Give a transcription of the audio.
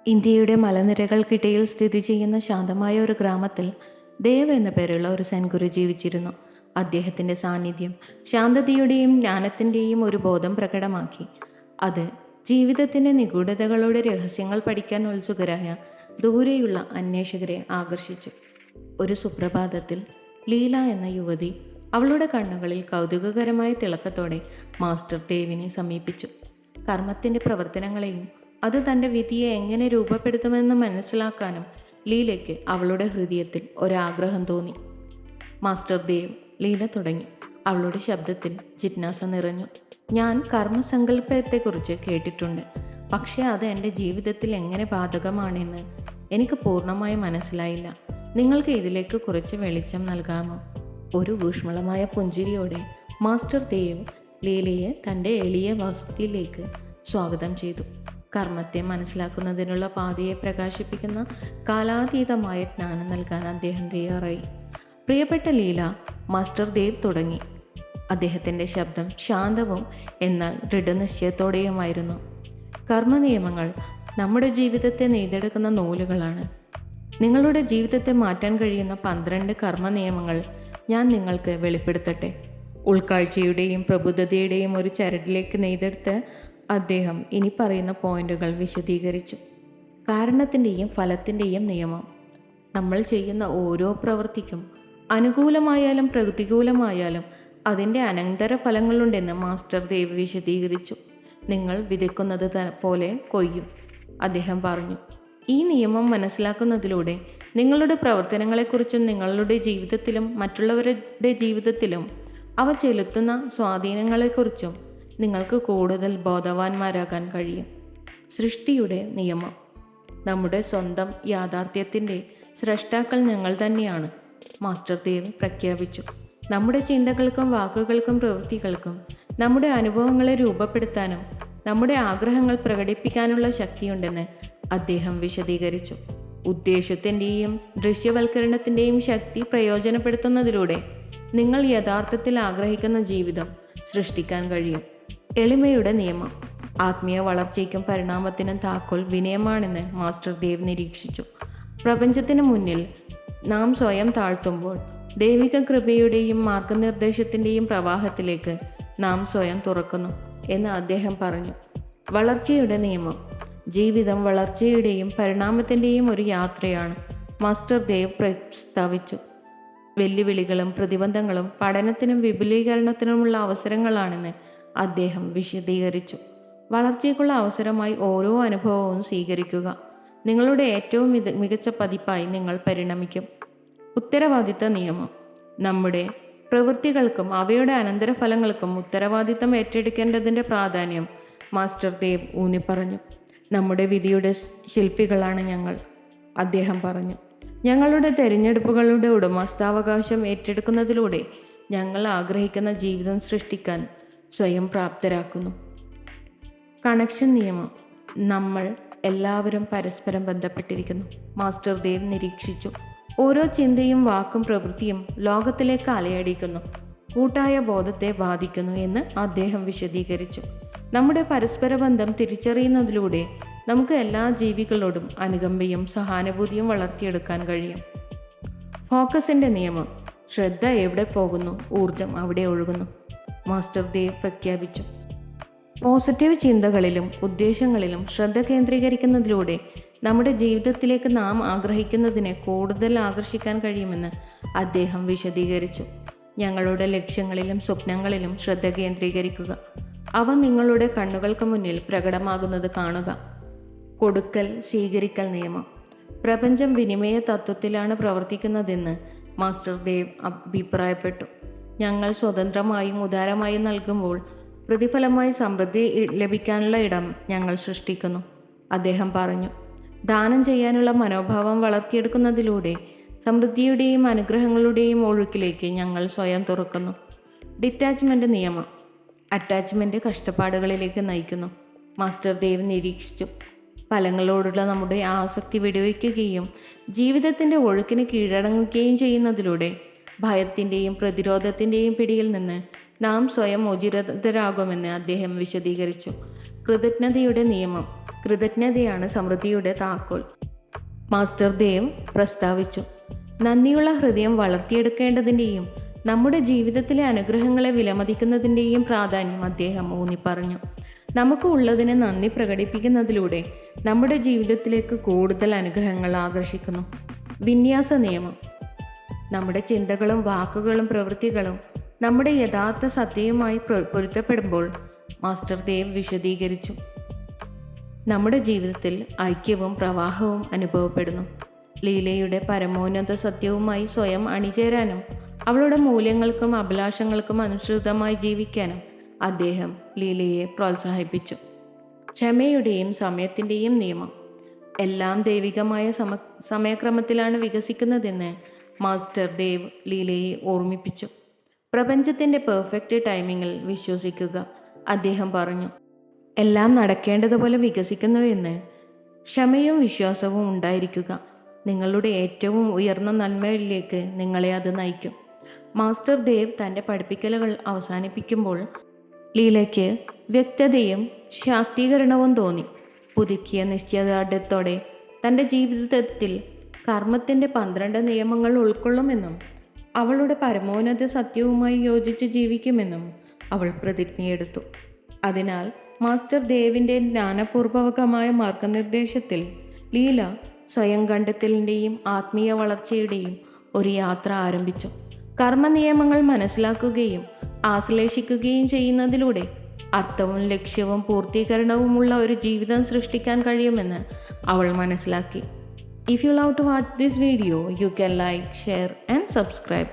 ഇന്ത്യയുടെ മലനിരകൾക്കിടയിൽ സ്ഥിതി ചെയ്യുന്ന ശാന്തമായ ഒരു ഗ്രാമത്തിൽ ദേവ് എന്ന പേരുള്ള ഒരു സെൻഗുരു ജീവിച്ചിരുന്നു. അദ്ദേഹത്തിൻ്റെ സാന്നിധ്യം ശാന്തതയുടെയും ജ്ഞാനത്തിൻ്റെയും ഒരു ബോധം പ്രകടമാക്കി. അത് ജീവിതത്തിൻ്റെ നിഗൂഢതകളുടെ രഹസ്യങ്ങൾ പഠിക്കാൻ ഉത്സുകരായ ദൂരെയുള്ള അന്വേഷകരെ ആകർഷിച്ചു. ഒരു സുപ്രഭാതത്തിൽ ലീല എന്ന യുവതി അവളുടെ കണ്ണുകളിൽ കൗതുകകരമായ തിളക്കത്തോടെ മാസ്റ്റർ ദേവിനെ സമീപിച്ചു. കർമ്മത്തിൻ്റെ പ്രവർത്തനങ്ങളെയും അത് തൻ്റെ വിധിയെ എങ്ങനെ രൂപപ്പെടുത്തുമെന്ന് മനസ്സിലാക്കാനും ലീലയ്ക്ക് അവളുടെ ഹൃദയത്തിൽ ഒരാഗ്രഹം തോന്നി. മാസ്റ്റർ ദേവ്, ലീല തുടങ്ങി. അവളുടെ ശബ്ദത്തിൽ ജിജ്ഞാസ നിറഞ്ഞു. ഞാൻ കർമ്മസങ്കല്പത്തെക്കുറിച്ച് കേട്ടിട്ടുണ്ട്, പക്ഷേ അത് എൻ്റെ ജീവിതത്തിൽ എങ്ങനെ ബാധകമാണെന്ന് എനിക്ക് പൂർണ്ണമായി മനസ്സിലായില്ല. നിങ്ങൾക്ക് ഇതിലേക്ക് കുറച്ച് വെളിച്ചം നൽകാമോ? ഒരു ഊഷ്മളമായ പുഞ്ചിരിയോടെ മാസ്റ്റർ ദേവ് ലീലയെ തൻ്റെ എളിയ വസതിയിലേക്ക് സ്വാഗതം ചെയ്തു. കർമ്മത്തെ മനസ്സിലാക്കുന്നതിനുള്ള പാതയെ പ്രകാശിപ്പിക്കുന്ന കാലാതീതമായ ജ്ഞാനം നൽകാൻ അദ്ദേഹം തയ്യാറായി. പ്രിയപ്പെട്ട ലീല, മാസ്റ്റർ ദേവ് തുടങ്ങി. അദ്ദേഹത്തിൻ്റെ ശബ്ദം ശാന്തവും എന്നാൽ ദൃഢനിശ്ചയത്തോടെയുമായിരുന്നു. കർമ്മനിയമങ്ങൾ നമ്മുടെ ജീവിതത്തെ നെയ്തെടുക്കുന്ന നൂലുകളാണ്. നിങ്ങളുടെ ജീവിതത്തെ മാറ്റാൻ കഴിയുന്ന 12 കർമ്മനിയമങ്ങൾ ഞാൻ നിങ്ങൾക്ക് വെളിപ്പെടുത്തട്ടെ. ഉൾക്കാഴ്ചയുടെയും പ്രബുദ്ധതയുടെയും ഒരു ചരടിലേക്ക് നെയ്തെടുത്ത് അദ്ദേഹം ഇനി പറയുന്ന പോയിന്റുകൾ വിശദീകരിച്ചു. കാരണത്തിൻ്റെയും ഫലത്തിൻ്റെയും നിയമം. നമ്മൾ ചെയ്യുന്ന ഓരോ പ്രവൃത്തിക്കും അനുകൂലമായാലും പ്രതികൂലമായാലും അതിൻ്റെ അനന്തര ഫലങ്ങളുണ്ടെന്ന് മാസ്റ്റർ ദേവ് വിശദീകരിച്ചു. നിങ്ങൾ വിതയ്ക്കുന്നത് പോലെ കൊയ്യും, അദ്ദേഹം പറഞ്ഞു. ഈ നിയമം മനസ്സിലാക്കുന്നതിലൂടെ നിങ്ങളുടെ പ്രവർത്തനങ്ങളെക്കുറിച്ചും നിങ്ങളുടെ ജീവിതത്തിലും മറ്റുള്ളവരുടെ ജീവിതത്തിലും അവ ചെലുത്തുന്ന സ്വാധീനങ്ങളെക്കുറിച്ചും നിങ്ങൾക്ക് കൂടുതൽ ബോധവാന്മാരാകാൻ കഴിയും. സൃഷ്ടിയുടെ നിയമം. നമ്മുടെ സ്വന്തം യാഥാർത്ഥ്യത്തിൻ്റെ സ്രഷ്ടാക്കൾ ഞങ്ങൾ തന്നെയാണ്, മാസ്റ്റർ ദേവ് പ്രഖ്യാപിച്ചു. നമ്മുടെ ചിന്തകൾക്കും വാക്കുകൾക്കും പ്രവൃത്തികൾക്കും നമ്മുടെ അനുഭവങ്ങളെ രൂപപ്പെടുത്താനും നമ്മുടെ ആഗ്രഹങ്ങൾ പ്രകടിപ്പിക്കാനുള്ള ശക്തിയുണ്ടെന്ന് അദ്ദേഹം വിശദീകരിച്ചു. ഉദ്ദേശ്യത്തിൻ്റെയും ദൃശ്യവൽക്കരണത്തിൻ്റെയും ശക്തി പ്രയോജനപ്പെടുത്തുന്നതിലൂടെ നിങ്ങൾ യഥാർത്ഥത്തിൽ ആഗ്രഹിക്കുന്ന ജീവിതം സൃഷ്ടിക്കാൻ കഴിയും. എളിമയുടെ നിയമം. ആത്മീയ വളർച്ചയ്ക്കും പരിണാമത്തിനും താക്കോൽ വിനയമാണെന്ന് മാസ്റ്റർ ദേവ് നിരീക്ഷിച്ചു. പ്രപഞ്ചത്തിന് മുന്നിൽ നാം സ്വയം താഴ്ത്തുമ്പോൾ ദൈവിക കൃപയുടെയും മാർഗനിർദ്ദേശത്തിൻ്റെയും പ്രവാഹത്തിലേക്ക് നാം സ്വയം തുറക്കുന്നു എന്ന് അദ്ദേഹം പറഞ്ഞു. വളർച്ചയുടെ നിയമം. ജീവിതം വളർച്ചയുടെയും പരിണാമത്തിൻ്റെയും ഒരു യാത്രയാണ്, മാസ്റ്റർ ദേവ് പ്രസ്താവിച്ചു. വെല്ലുവിളികളും പ്രതിബന്ധങ്ങളും പഠനത്തിനും വിപുലീകരണത്തിനുമുള്ള അവസരങ്ങളാണെന്ന് അദ്ദേഹം വിശദീകരിച്ചു. വളർച്ചയ്ക്കുള്ള അവസരമായി ഓരോ അനുഭവവും സ്വീകരിക്കുക. നിങ്ങളുടെ ഏറ്റവും മികച്ച പതിപ്പായി നിങ്ങൾ പരിണമിക്കും. ഉത്തരവാദിത്ത നിയമം. നമ്മുടെ പ്രവൃത്തികൾക്കും അവയുടെ അനന്തരഫലങ്ങൾക്കും ഉത്തരവാദിത്തം ഏറ്റെടുക്കേണ്ടതിൻ്റെ പ്രാധാന്യം മാസ്റ്റർ ദേവ് ഊന്നിപ്പറഞ്ഞു. നമ്മുടെ വിധിയുടെ ശില്പികളാണ് ഞങ്ങൾ, അദ്ദേഹം പറഞ്ഞു. ഞങ്ങളുടെ തിരഞ്ഞെടുപ്പുകളുടെ ഉടമസ്ഥാവകാശം ഏറ്റെടുക്കുന്നതിലൂടെ ഞങ്ങൾ ആഗ്രഹിക്കുന്ന ജീവിതം സൃഷ്ടിക്കാൻ സ്വയം പ്രാപ്തരാക്കുന്നു. കണക്ഷൻ നിയമം. നമ്മൾ എല്ലാവരും പരസ്പരം ബന്ധപ്പെട്ടിരിക്കുന്നു, മാസ്റ്റർ ദേവ് നിരീക്ഷിച്ചു. ഓരോ ചിന്തയും വാക്കും പ്രവൃത്തിയും ലോകത്തിലേക്ക് അലയടിക്കുന്നു, കൂട്ടായ ബോധത്തെ ബാധിക്കുന്നു എന്ന് അദ്ദേഹം വിശദീകരിച്ചു. നമ്മുടെ പരസ്പര ബന്ധം തിരിച്ചറിയുന്നതിലൂടെ നമുക്ക് എല്ലാ ജീവികളോടും അനുകമ്പയും സഹാനുഭൂതിയും വളർത്തിയെടുക്കാൻ കഴിയും. ഫോക്കസിൻ്റെ നിയമം. ശ്രദ്ധ എവിടെ പോകുന്നു, ഊർജം അവിടെ ഒഴുകുന്നു, മാസ്റ്റർ ദേവ് പ്രഖ്യാപിച്ചു. പോസിറ്റീവ് ചിന്തകളിലും ഉദ്ദേശങ്ങളിലും ശ്രദ്ധ കേന്ദ്രീകരിക്കുന്നതിലൂടെ നമ്മുടെ ജീവിതത്തിലേക്ക് നാം ആഗ്രഹിക്കുന്നതിനെ കൂടുതൽ ആകർഷിക്കാൻ കഴിയുമെന്ന് അദ്ദേഹം വിശദീകരിച്ചു. ഞങ്ങളുടെ ലക്ഷ്യങ്ങളിലും സ്വപ്നങ്ങളിലും ശ്രദ്ധ കേന്ദ്രീകരിക്കുക. അവ നിങ്ങളുടെ കണ്ണുകൾക്ക് മുന്നിൽ പ്രകടമാകുന്നത് കാണുക. കൊടുക്കൽ സ്വീകരിക്കൽ നിയമം. പ്രപഞ്ചം വിനിമയ തത്വത്തിലാണ് പ്രവർത്തിക്കുന്നതെന്ന് മാസ്റ്റർ ദേവ് അഭിപ്രായപ്പെട്ടു. ഞങ്ങൾ സ്വതന്ത്രമായും ഉദാരമായും നൽകുമ്പോൾ പ്രതിഫലമായി സമൃദ്ധി ലഭിക്കാനുള്ള ഇടം ഞങ്ങൾ സൃഷ്ടിക്കുന്നു, അദ്ദേഹം പറഞ്ഞു. ദാനം ചെയ്യാനുള്ള മനോഭാവം വളർത്തിയെടുക്കുന്നതിലൂടെ സമൃദ്ധിയുടെയും അനുഗ്രഹങ്ങളുടെയും ഒഴുക്കിലേക്ക് ഞങ്ങൾ സ്വയം തുറക്കുന്നു. ഡിറ്റാച്ച്മെൻറ്റ് നിയമം. അറ്റാച്ച്മെൻറ്റ് കഷ്ടപ്പാടുകളിലേക്ക് നയിക്കുന്നു, മാസ്റ്റർ ദേവ് നിരീക്ഷിച്ചു. ഫലങ്ങളോടുള്ള നമ്മുടെ ആസക്തി വെടിവയ്ക്കുകയും ജീവിതത്തിൻ്റെ ഒഴുക്കിന് കീഴടങ്ങുകയും ചെയ്യുന്നതിലൂടെ ഭയത്തിൻ്റെയും പ്രതിരോധത്തിൻ്റെയും പിടിയിൽ നിന്ന് നാം സ്വയം മോചിതരാകുമെന്ന് അദ്ദേഹം വിശദീകരിച്ചു. കൃതജ്ഞതയുടെ നിയമം. കൃതജ്ഞതയാണ് സമൃദ്ധിയുടെ താക്കോൽ. മാസ്റ്റർ ദേവ് പ്രസ്താവിച്ചു. നന്ദിയുള്ള ഹൃദയം വളർത്തിയെടുക്കേണ്ടതിൻ്റെയും നമ്മുടെ ജീവിതത്തിലെ അനുഗ്രഹങ്ങളെ വിലമതിക്കുന്നതിൻ്റെയും പ്രാധാന്യം അദ്ദേഹം ഊന്നിപ്പറഞ്ഞു. നമുക്ക് ഉള്ളതിന് നന്ദി പ്രകടിപ്പിക്കുന്നതിലൂടെ നമ്മുടെ ജീവിതത്തിലേക്ക് കൂടുതൽ അനുഗ്രഹങ്ങൾ ആകർഷിക്കുന്നു. വിന്യാസ നിയമം. നമ്മുടെ ചിന്തകളും വാക്കുകളും പ്രവൃത്തികളും നമ്മുടെ യഥാർത്ഥ സത്യവുമായി പൊരുത്തപ്പെടുമ്പോൾ മാസ്റ്റർ ദേവ് വിശദീകരിച്ചു, നമ്മുടെ ജീവിതത്തിൽ ഐക്യവും പ്രവാഹവും അനുഭവപ്പെടുന്നു. ലീലയുടെ പരമോന്നത സത്യവുമായി സ്വയം അണിചേരാനും അവളുടെ മൂല്യങ്ങൾക്കും അഭിലാഷങ്ങൾക്കും അനുസൃതമായി ജീവിക്കാനും അദ്ദേഹം ലീലയെ പ്രോത്സാഹിപ്പിച്ചു. ക്ഷമയുടെയും സമയത്തിൻ്റെയും നിയമം. എല്ലാം ദൈവികമായ സമയക്രമത്തിലാണ് വികസിക്കുന്നതെന്ന് മാസ്റ്റർ ദേവ് ലീലയെ ഓർമ്മിപ്പിച്ചു. പ്രപഞ്ചത്തിൻ്റെ പെർഫെക്റ്റ് ടൈമിങ്ങിൽ വിശ്വസിക്കുക. അദ്ദേഹം പറഞ്ഞു, എല്ലാം നടക്കേണ്ടതുപോലെ വികസിക്കുന്നുവെന്ന് ക്ഷമയും വിശ്വാസവും ഉണ്ടായിരിക്കുക. നിങ്ങളുടെ ഏറ്റവും ഉയർന്ന നന്മയിലേക്ക് നിങ്ങളെ അത് നയിക്കും. മാസ്റ്റർ ദേവ് തൻ്റെ പഠിപ്പിക്കലുകൾ അവസാനിപ്പിക്കുമ്പോൾ ലീലയ്ക്ക് വ്യക്തതയും ശാക്തീകരണവും തോന്നി. പുതുക്കിയ നിശ്ചയദാർഢ്യത്തോടെ തൻ്റെ ജീവിതത്തിൽ കർമ്മത്തിൻ്റെ 12 നിയമങ്ങൾ ഉൾക്കൊള്ളുമെന്നും അവളുടെ പരമോന്നത സത്യവുമായി യോജിച്ച് ജീവിക്കുമെന്നും അവൾ പ്രതിജ്ഞയെടുത്തു. അതിനാൽ മാസ്റ്റർ ദേവിൻ്റെ ജ്ഞാനപൂർവകമായ മാർഗനിർദ്ദേശത്തിൽ ലീല സ്വയം കണ്ടെത്തലിൻ്റെയും ആത്മീയ വളർച്ചയുടെയും ഒരു യാത്ര ആരംഭിച്ചു. കർമ്മനിയമങ്ങൾ മനസ്സിലാക്കുകയും ആശ്ലേഷിക്കുകയും ചെയ്യുന്നതിലൂടെ അർത്ഥവും ലക്ഷ്യവും പൂർത്തീകരണവുമുള്ള ഒരു ജീവിതം സൃഷ്ടിക്കാൻ കഴിയുമെന്ന് അവൾ മനസ്സിലാക്കി. If you love to watch this video, you can like, share and subscribe.